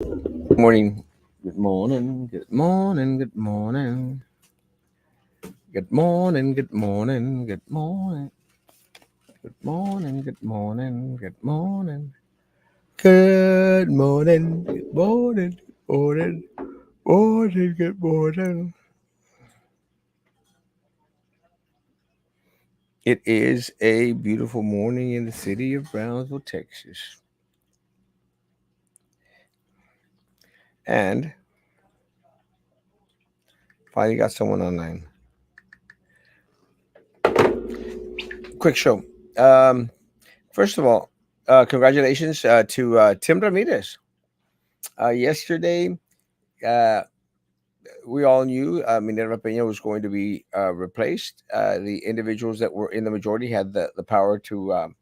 Good morning. Good morning. Good morning. Good morning. Good morning. Good morning. Good morning. Good morning. Good morning. Good morning. Good morning. Good morning. Good morning. Morning. Good morning. It is a beautiful morning in the city of Brownsville, Texas. And finally got someone online. Quick show. Um, First of all, congratulations to Tim Ramirez. Yesterday, uh, we all knew Minerva Peña was going to be replaced. The individuals that were in the majority had the power to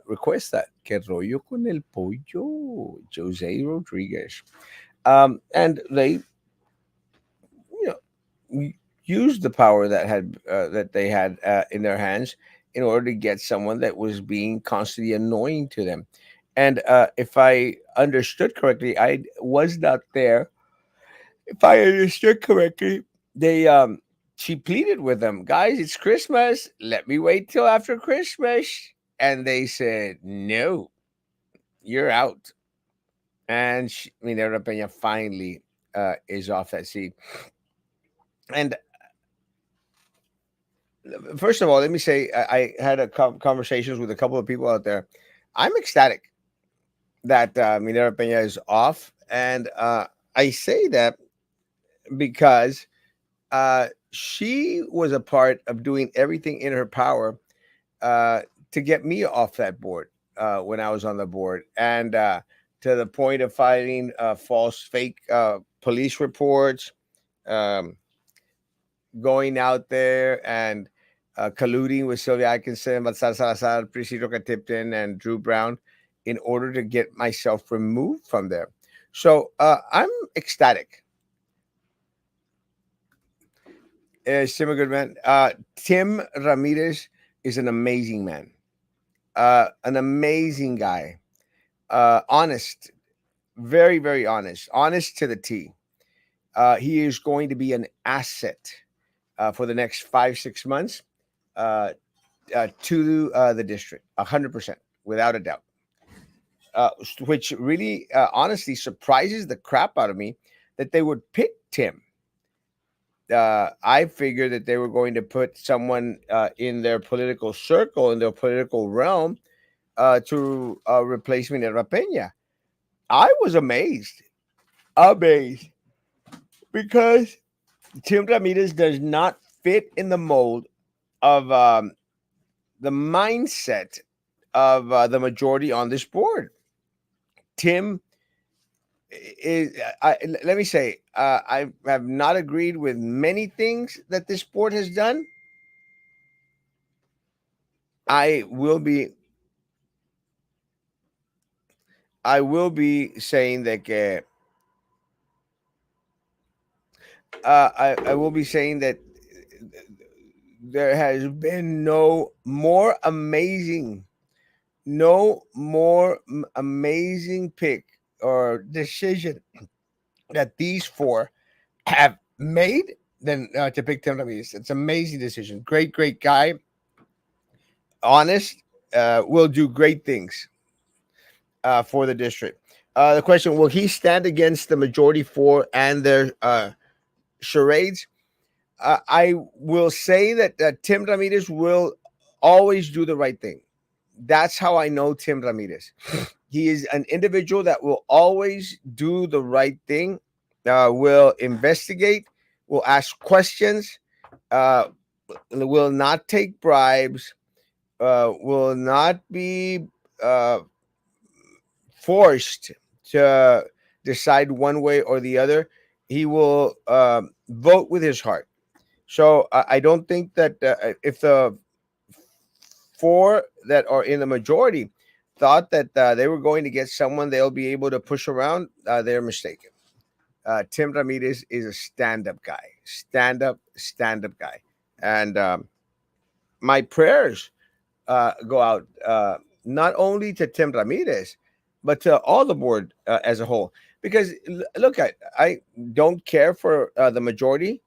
request that. Que rollo con el pollo, Jose Rodriguez. And they, you used the power that they had in their hands in order to get someone that was being constantly annoying to them. And if I understood correctly, I was not there. If I understood correctly, they she pleaded with them, guys, it's Christmas. Let me wait till after Christmas. And they said, no, you're out. And Minerva Peña finally is off that seat. And first of all, let me say I had conversations with a couple of people out there. I'm ecstatic that Minerva Peña is off. And I say that because she was a part of doing everything in her power uh, to get me off that board when I was on the board, and to the point of filing false, fake police reports, um, going out there and colluding with Sylvia Atkinson, Balsar Salazar, Priscilla Tipton, and Drew Brown in order to get myself removed from there. So I'm ecstatic. Tim, a good man. Tim Ramirez is an amazing man, an amazing guy, honest, very, very honest to the T. He is going to be an asset for the next 5, 6 months uh, to the district, 100%, without a doubt. Which really, honestly, surprises the crap out of me that they would pick Tim. I figured that they were going to put someone in their political circle, in their political realm, to replace Minerva Peña. I was amazed, because Tim Ramirez does not fit in the mold of the mindset of the majority on this board. Tim is, let me say, I have not agreed with many things that this board has done. I will be, saying that. I will be saying that there has been no more amazing pick or decision that these four have made than to pick Tim Ramirez. It's an amazing decision. Great guy. Honest. Will do great things for the district. The question: will he stand against the majority four and their charades? I will say that Tim Ramirez will always do the right thing. That's how I know Tim Ramirez. He is an individual that will always do the right thing, will investigate, will ask questions, uh, will not take bribes, will not be uh, forced to decide one way or the other. He will vote with his heart. So I don't think that if the four that are in the majority thought that they were going to get someone they'll be able to push around, they're mistaken. Tim Ramirez is a stand-up guy, stand-up guy, and my prayers go out not only to Tim Ramirez, but to all the board as a whole. because look, I don't care for the majority,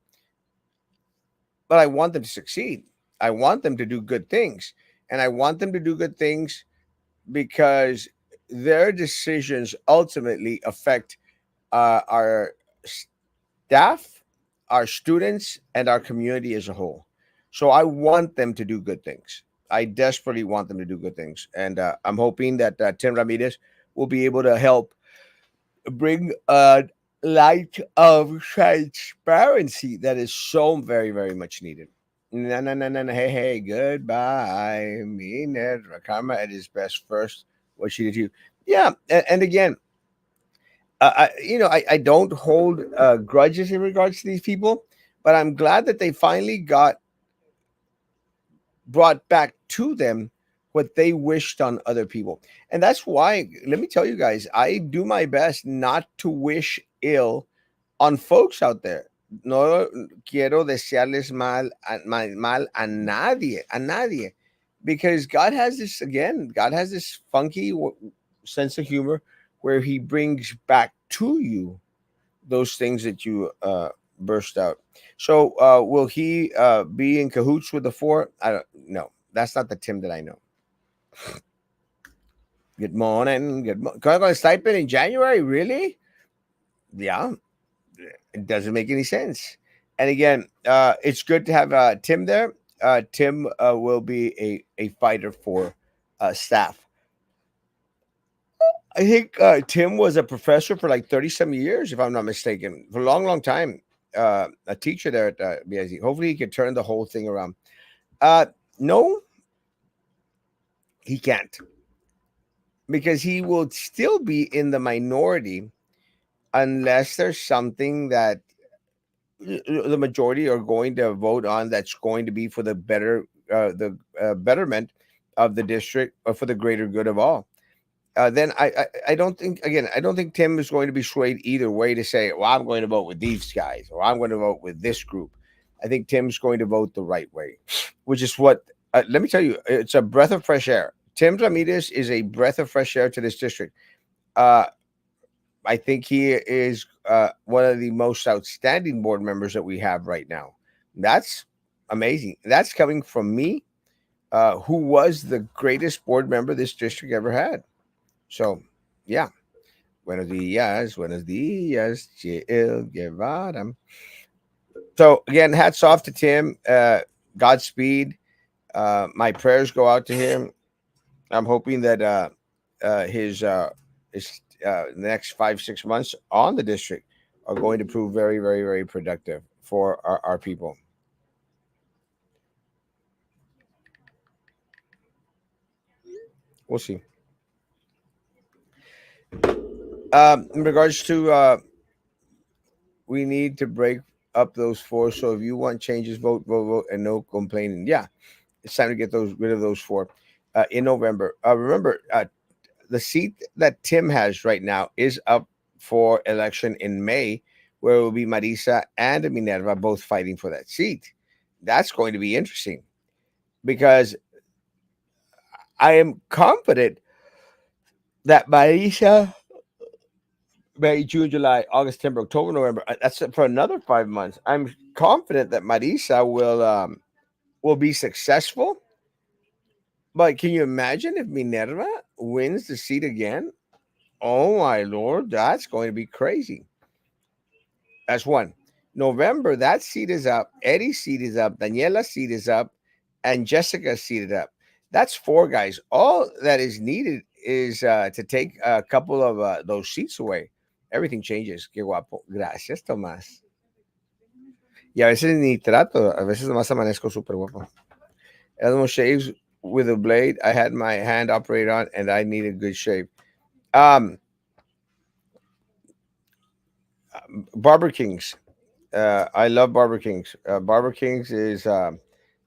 but I want them to succeed. I want them to do good things, and I want them to do good things because their decisions ultimately affect our staff, our students, and our community as a whole. So I want them to do good things. I desperately want them to do good things, and I'm hoping that Tim Ramirez will be able to help bring a light of transparency that is so very, very much needed. No, no, no, no, no. Hey, hey, goodbye. Minerva Karma at his best first. What she did to you. Yeah. And again, I don't hold grudges in regards to these people, but I'm glad that they finally got brought back to them what they wished on other people. And that's why, let me tell you guys, I do my best not to wish ill on folks out there. No quiero desearles mal a nadie, a nadie. Because God has this, again, God has this funky sense of humor where he brings back to you those things that you burst out. So will he be in cahoots with the four? I don't know. That's not the Tim that I know. Good morning. Good morning. Can I go to stipend in January? Really? Yeah. It doesn't make any sense. And again, it's good to have Tim there. Tim will be a fighter for staff. I think Tim was a professor for like 30 some years, if I'm not mistaken, for a long, long time. A teacher there at BIZ. Hopefully, he can turn the whole thing around. Uh, no, he can't because he will still be in the minority unless there's something that the majority are going to vote on that's going to be for the betterment of the district or for the greater good of all. Then I don't think, again, I don't think Tim is going to be swayed either way to say, well, I'm going to vote with these guys or I'm going to vote with this group. I think Tim's going to vote the right way, which is what, let me tell you, it's a breath of fresh air. Tim Ramirez is a breath of fresh air to this district. Uh, I think he is one of the most outstanding board members that we have right now. That's amazing. That's coming from me, who was the greatest board member this district ever had. So, yeah. Buenos dias, Jill Guevara. So, again, hats off to Tim. Godspeed. My prayers go out to him. I'm hoping that his next 5 6 months on the district are going to prove very, very, very productive for our people. We'll see. In regards to we need to break up those four. So if you want changes, vote, vote, vote, and no complaining. Yeah, it's time to get those rid of those four in November. Remember, the seat that Tim has right now is up for election in May, where it will be Marisa and Minerva both fighting for that seat. That's going to be interesting because I am confident that Marisa, May, June, July, August, September, October, November. That's for another 5 months. I'm confident that Marisa will be successful. But can you imagine if Minerva wins the seat again? Oh my lord, that's going to be crazy. That's one. November, that seat is up. Eddie's seat is up. Daniela's seat is up. And Jessica's seated up. That's four guys. All that is needed is to take a couple of those seats away. Everything changes. Qué guapo. Gracias, Tomás. Y a veces ni trato. A veces nomás amanezco súper guapo. Elmo shaves with a blade. I had my hand operated on and I need a good shave. Um, Barber Kings. I love Barber Kings. Barber Kings is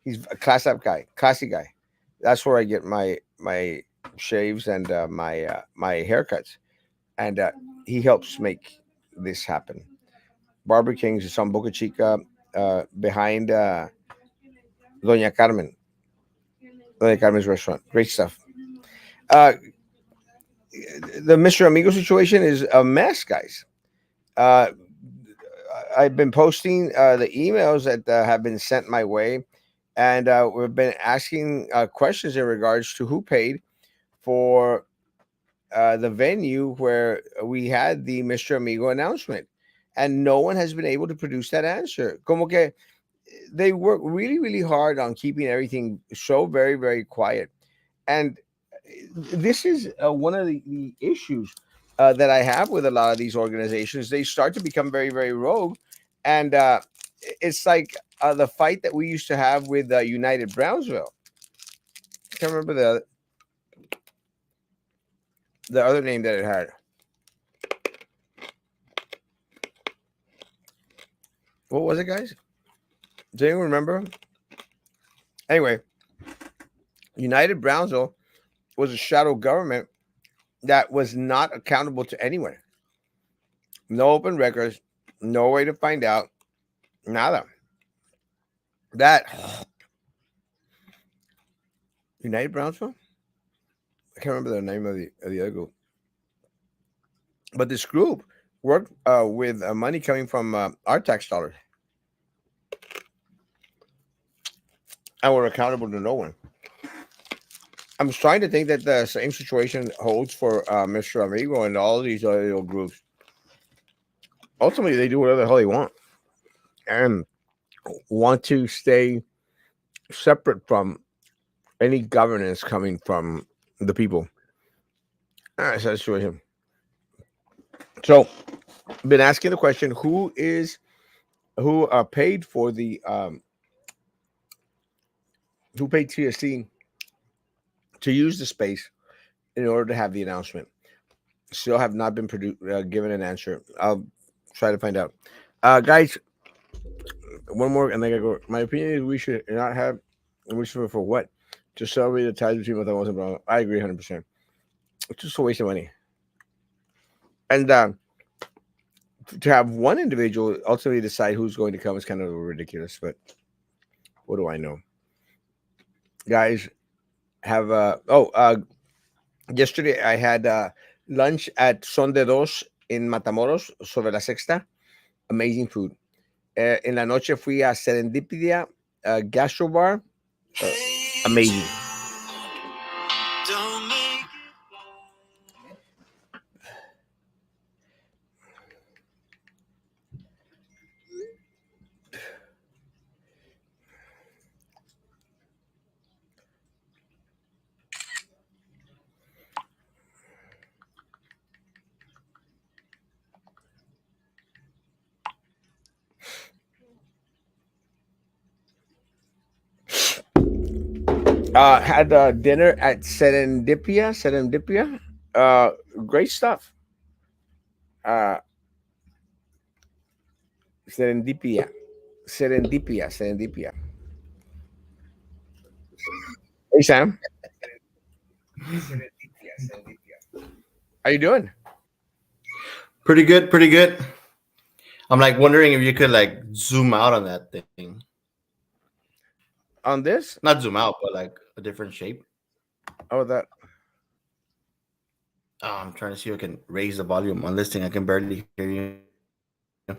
he's a class up guy, classy guy. That's where I get my shaves and my haircuts, and he helps make this happen. Barber Kings is on Boca Chica, behind Doña Carmen, Doña Carmen's restaurant. Great stuff. Uh, the Mr. Amigo situation is a mess, guys. Uh, I've been posting the emails that have been sent my way, and we've been asking questions in regards to who paid for the venue where we had the Mr. Amigo announcement, and no one has been able to produce that answer. Como que they work really, really hard on keeping everything so very, very quiet. And this is one of the issues that I have with a lot of these organizations. They start to become very, very rogue. And it's like the fight that we used to have with United Brownsville. I can't remember the other name that it had. What was it, guys? Does anyone remember? Anyway, United Brownsville was a shadow government that was not accountable to anyone. No open records, no way to find out, nada. That United Brownsville? I can't remember the name of the other group. But this group worked with money coming from our tax dollars, and were accountable to no one. I'm trying to think that the same situation holds for Mr. Amigo and all these other little groups. Ultimately, they do whatever the hell they want and want to stay separate from any governance coming from the people. That's the situation. So, been asking the question: who paid for the who paid TSC to use the space in order to have the announcement? Still have not been given an answer. I'll try to find out. Guys, one more, and then I go. My opinion is we should not have. We should for what? To celebrate the ties between Matamos and Brown. I agree 100%. It's just a waste of money. And to have one individual ultimately decide who's going to come is kind of ridiculous. But what do I know? Guys, have yesterday I had lunch at Son de Dos in Matamoros sobre la Sexta. Amazing food. En la noche fui a Serendipia Gastro Bar. Amazing. Had dinner at Serendipia. Great stuff. Uh, Serendipia. Serendipia. Hey, Sam. How you doing? Pretty good, pretty good. I'm like wondering if you could like zoom out on that thing. On this? Not zoom out, but like a different shape. Oh, that. Oh, I'm trying to see if I can raise the volume on this thing. I can barely hear you. Can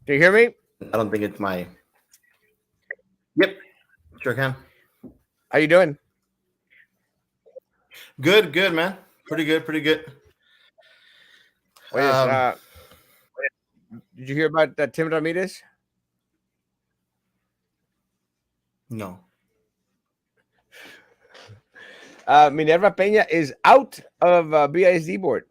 you hear me? I don't think it's my. Yep, sure can. How you doing? Good, good, man. Pretty good, pretty good. Oh, yes. Um, Did you hear about Tim Ramirez? no. Minerva Peña is out of BISD board.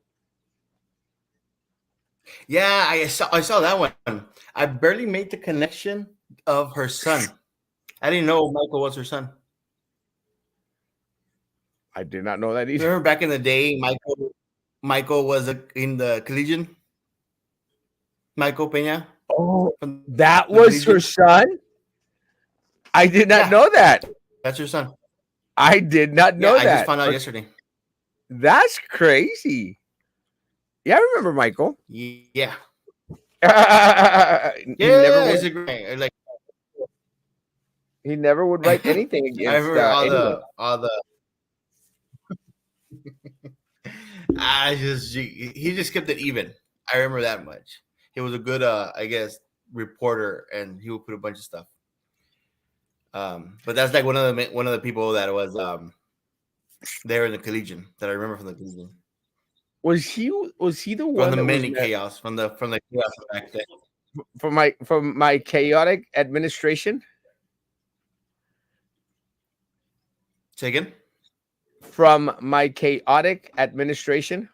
Yeah, I saw that one. I barely made the connection of her son. I didn't know Michael was her son. I did not know that either. Remember back in the day, Michael was in the Collegian. Michael Peña Oh, from the that Collegian. was her son? I did Yeah, not know that. that's her son. I did not Yeah, know I just that. found out yesterday. That's crazy. Yeah, I remember Michael. Yeah, He yeah, never it's a would. great. Like He never would write anything I against remember anyone. all the I just he just kept it even. I remember that much. He was a good, I guess, reporter, and he would put a bunch of stuff. But that's like one of the people that was there in the collegian that I remember from the collegian, Was he the from one the that was mini met chaos, from the chaos back then. from my chaotic administration? Say again. From my chaotic administration?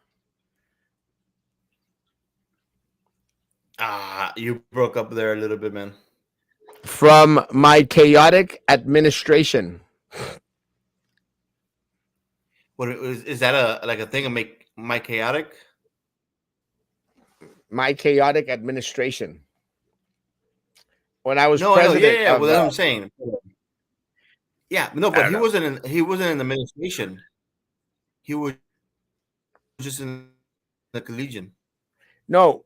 You broke up there a little bit, man. From my chaotic administration. What is that a like a thing of make my chaotic? My chaotic administration. When I was No, I know. Yeah, president yeah, yeah. Well, of, that's what I'm saying. Yeah, no, I but don't know. he wasn't in the administration. He was just in the collegian. No,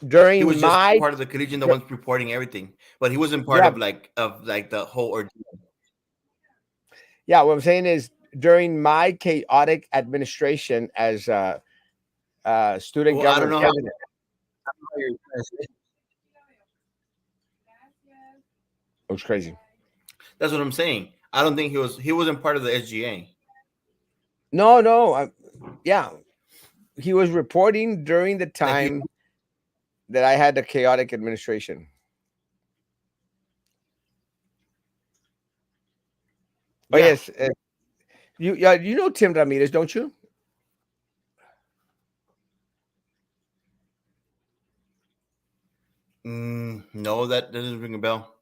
He during was just my part of the collegian, the ones reporting everything, but he wasn't part yeah, of like the whole ordeal. yeah. What I'm saying is during my chaotic administration as student Well, I don't government know president, how you're trying to say. it was crazy. That's what I'm saying. I don't think he wasn't part of the SGA. No, no, yeah, he was reporting during the Like he, time that I had the chaotic administration. Oh yeah. yes, you know Tim Ramirez, don't you? No, that doesn't ring a bell.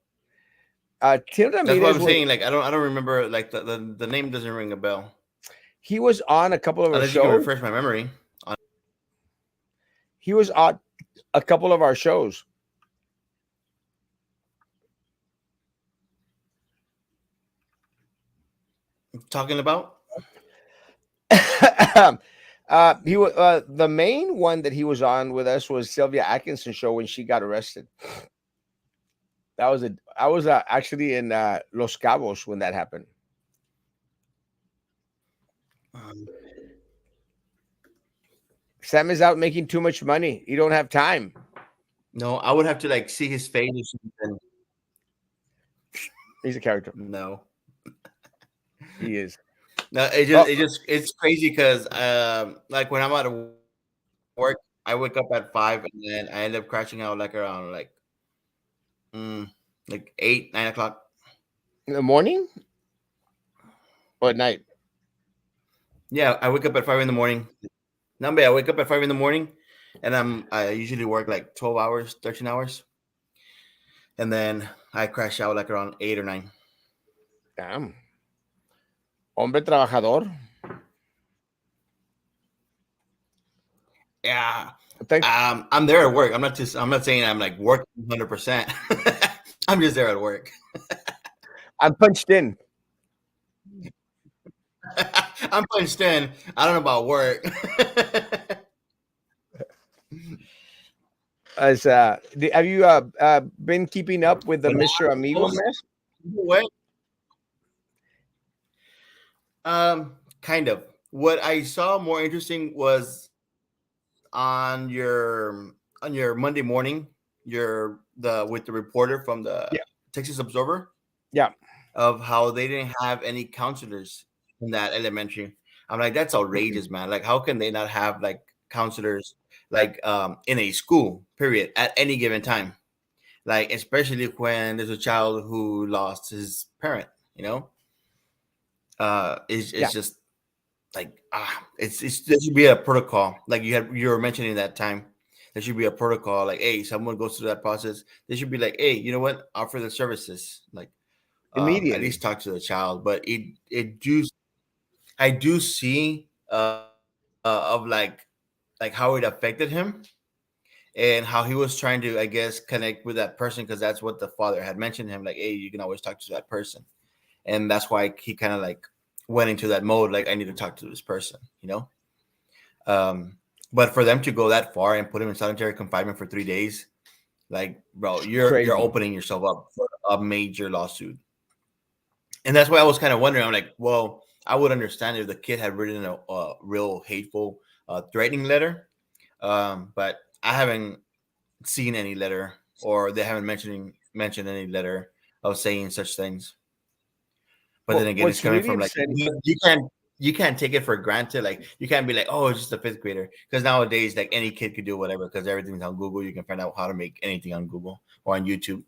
Tim That's what Ramirez I'm was saying. Like I don't remember. Like the name doesn't ring a bell he was on a couple of our unless you can shows. refresh my memory. He was on a couple of our shows. Talking about. He was the main one that he was on with us was Sylvia Atkinson show when she got arrested. I was actually in Los Cabos when that happened. Um, Sam is out making too much money. You don't have time. no, I would have to like see his face or something. He's a character. No, He is. no, Oh, it's crazy because like when I'm out of work, I wake up at 5 and then I end up crashing out like around mm, like 8 9 o'clock. in the morning or at night? Yeah, I wake up at 5 in the morning. No, but I wake up at 5 in the morning, and I usually work like 12 hours, 13 hours, and then I crash out like around 8 or 9. Damn. Hombre trabajador. Yeah, Thanks. I'm there at work. I'm not saying I'm like working 100%. I'm just there at work. I'm punched in. I'm punched in. I don't know about work. As have you been keeping up with the When Mr. I Amigo post, mess? what? Kind of. What I saw more interesting was on your Monday morning, your the with the reporter from the Yeah, Texas Observer yeah. of how they didn't have any counselors in that elementary. I'm like, that's outrageous, man. Like, how can they not have like counselors like in a school period at any given time? Like, especially when there's a child who lost his parent, you know? Yeah, It's just like it's there should be a protocol like you were mentioning that time. There should be a protocol like, hey, someone goes through that process, they should be like, hey, you know what, offer the services, like at immediately. least talk to the child. But it do I do see of like how it affected him and how he was trying to, I guess, connect with that person because that's what the father had mentioned to him, like, hey, you can always talk to that person. And that's why he kind of like went into that mode, like, I need to talk to this person, you know. But for them to go that far and put him in solitary confinement for 3 days, like, bro, you're Crazy. opening yourself up for a major lawsuit. And that's why I was kind of wondering. I'm like, well, I would understand if the kid had written a real hateful threatening letter. But I haven't seen any letter, or they haven't mentioned any letter of saying such things. But then again, it's What's coming really from like upsetting, you can't take it for granted. Like you can't be like, oh, it's just a fifth grader, because nowadays like any kid could do whatever because everything's on Google. You can find out how to make anything on Google or on YouTube.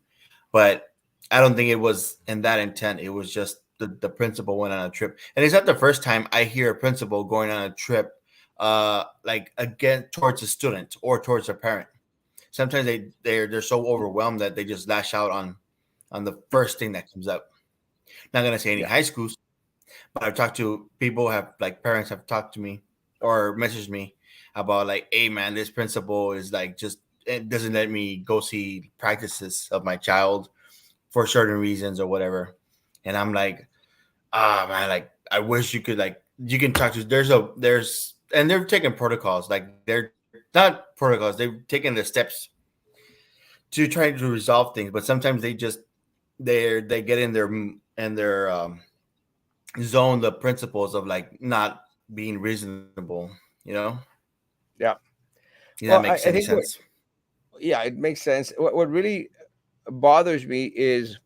But I don't think it was in that intent. It was just the principal went on a trip, and it's not the first time I hear a principal going on a trip, like again towards a student or towards a parent. Sometimes they're so overwhelmed that they just lash out on the first thing that comes up. Not gonna say any yeah, high schools, but I've talked to people, have like parents have talked to me or messaged me about like, hey man, this principal is like just it doesn't let me go see practices of my child for certain reasons or whatever. And I'm like, ah man, like I wish you could like you can talk to there's and they're taking protocols, like they're not protocols, they've taken the steps to try to resolve things, but sometimes they just they get in their zone the principles of like not being reasonable, you know? yeah. If that Well, makes any I think sense. yeah, it makes sense. What really bothers me is,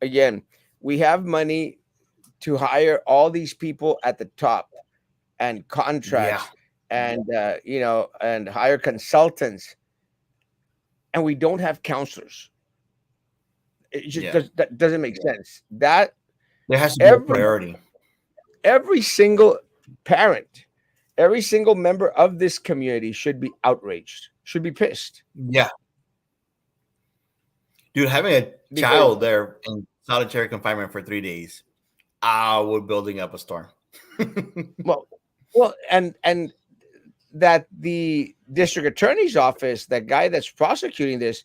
again, we have money to hire all these people at the top and Yeah. contracts and and hire consultants, and we don't have counselors. It just Yeah. that doesn't make sense. That There has to be a every priority. every single parent, every single member of this community should be outraged, should be pissed, Yeah. Dude, having a because child there in solitary confinement for 3 days, I would building up a storm. well, and that the district attorney's office, that guy that's prosecuting this,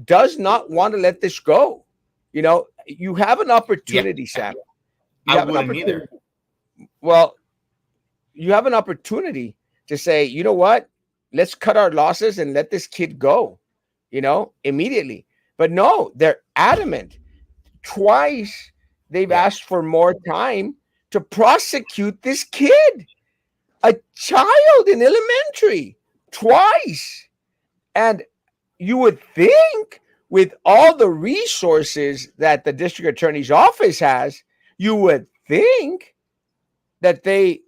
does not want to let this go. You have an Yeah, opportunity, Sam. I You have an wouldn't opportunity. either. Well, you have an opportunity to say, you know what? Let's cut our losses and let this kid go, immediately. But no, they're adamant. Twice they've Yeah. asked for more time to prosecute this kid, a child in elementary, twice. And you would think, with all the resources that the district attorney's office has, you would think that they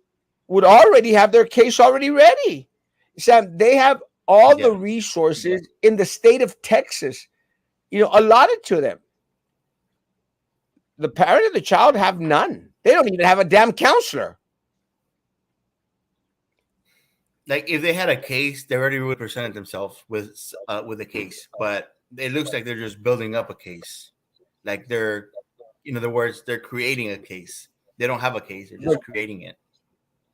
would already have their case already ready. Sam, they have all Yeah. the resources in the state of Texas, allotted to them. The parent and the child have none. They don't even have a damn counselor. Like if they had a case, they already would presented themselves with a case, but it looks like they're just building up a case. Like they're, in other words, they're creating a case. They don't have a case; they're They're, just creating it.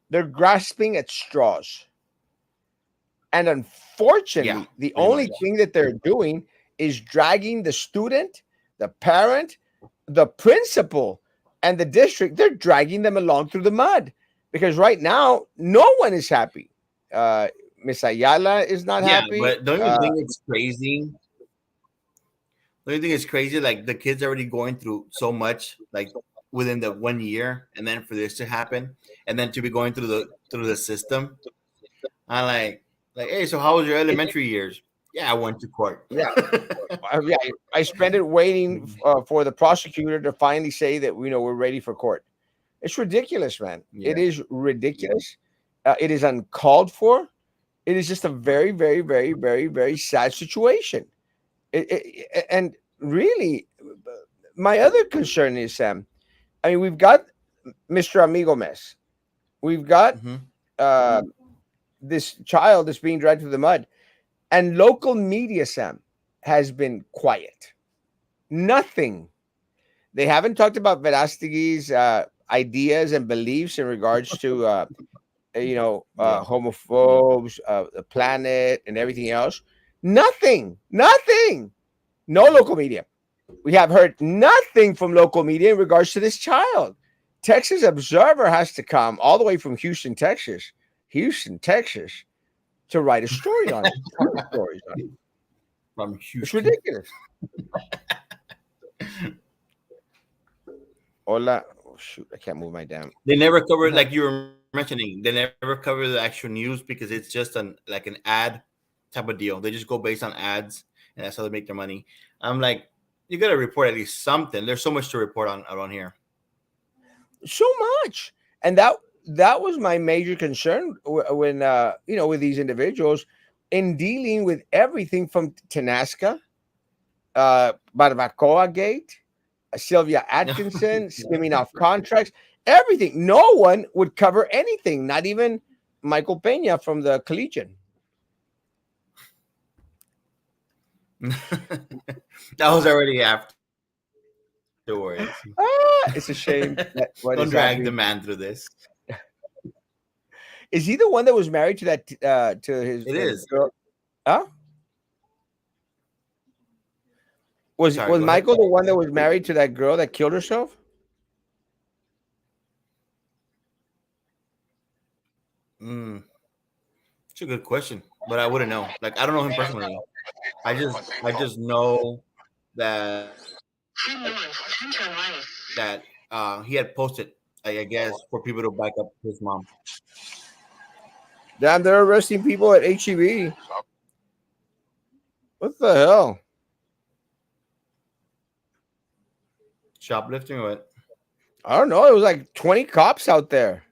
they're grasping at straws. And Yeah, unfortunately, the pretty only much. thing that they're doing is dragging the student, the parent, the principal, and the district. They're dragging them along through the mud, because right now, no one is happy. Uh, Miss Ayala is not Yeah, happy. but don't you think it's crazy? Don't you think it's crazy? Like the kids already going through so much, like within the 1 year, and then for this to happen, and then to be going through the system. I like, hey, so how was your It, elementary years? Yeah, I went to court. yeah, yeah. I spent it waiting for the prosecutor to finally say that we're ready for court. It's ridiculous, man. It Yeah, is ridiculous. It is uncalled for. It is just a very, very, very, very, very sad situation. And really, my other concern is, Sam. I mean, we've got Mr. Amigo Mess. We've got hmm uh, this child that's being dragged through the mud, and local media, Sam, has been quiet. Nothing. They haven't talked about Verastigi's ideas and beliefs in regards to yeah, homophobes, the planet, and everything else. Nothing, nothing. No local media. We have heard nothing from local media in regards to this child. Texas Observer has to come all the way from Houston, Texas, to write a story on it. Two stories on it. from It's Houston. ridiculous. Hola. Oh, shoot, I can't move my damn. They never covered, like you remember mentioning, they never cover the actual news because it's just an ad type of deal. They just go based on ads, and that's how they make their money. I'm like, you got to report at least something. There's so much to report on around here. So much. And that was my major concern when with these individuals in dealing with everything from Tenasca, Barbacoa Gate, Sylvia Atkinson, skimming off contracts, everything. No one would cover anything, not even Michael Pena from the Collegian. That was already afterwards. It's a Don't shame drag that the what man is through happening. this. Is he the one that was married to that to It his is. girl? Huh? Sorry, Was go ahead. Michael the one that was married to that girl that killed herself? Mm, it's a good question, but I wouldn't know. Like, I don't know him personally. I just know that he had posted, I guess, for people to back up his mom. Damn, they're arresting people at HEB. What the hell? Shoplifting or what? I don't know. It was like 20 cops out there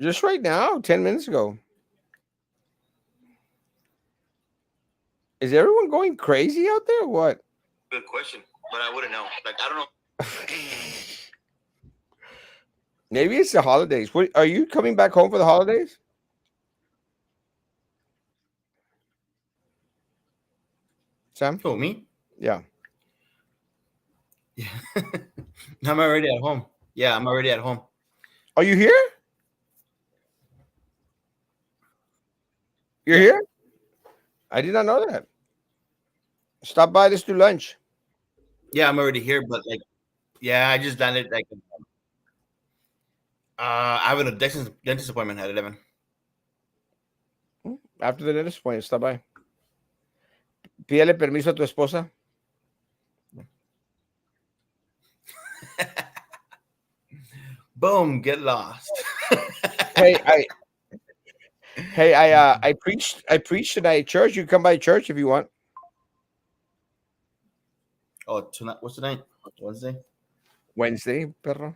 just right now, 10 minutes ago. Is everyone going crazy out there? Or what? Good question, but I wouldn't know. Like, I don't know. Maybe it's the holidays. What, are you coming back home for the holidays, Sam? Who, me? Yeah. Yeah. I'm already at home. Yeah, I'm already at home. Are you here? You're Yeah. here? I did not know that. Stop by. Let's do lunch. Yeah, I'm already here, but like, yeah, I just landed like, I have a dentist appointment at 11. After the dentist appointment, stop by. Pídele permiso a tu esposa. Boom, get lost. Hey, I preached tonight at church. You can come by church if you want. Oh, tonight. What's tonight? Wednesday. Wednesday, perro.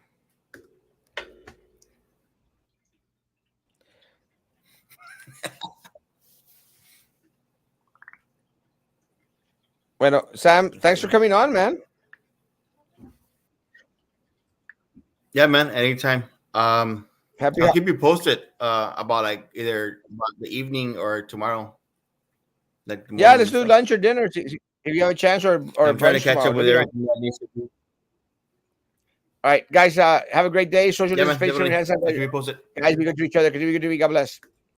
Bueno, Sam, thanks for coming on, man. Yeah, man. Anytime. Happy. I'll keep you posted. About like either about the evening or tomorrow, like the Yeah, morning let's and do stuff. lunch or dinner if you have a chance, or I'm trying to brunch catch tomorrow. up Let with me know. everything that needs to be. All right, guys. Have a great day. Social Yeah, man. distance, face Definitely. hand I'll keep sanitizer. you posted. Guys, be good to each other. Continue to be good to be. God bless.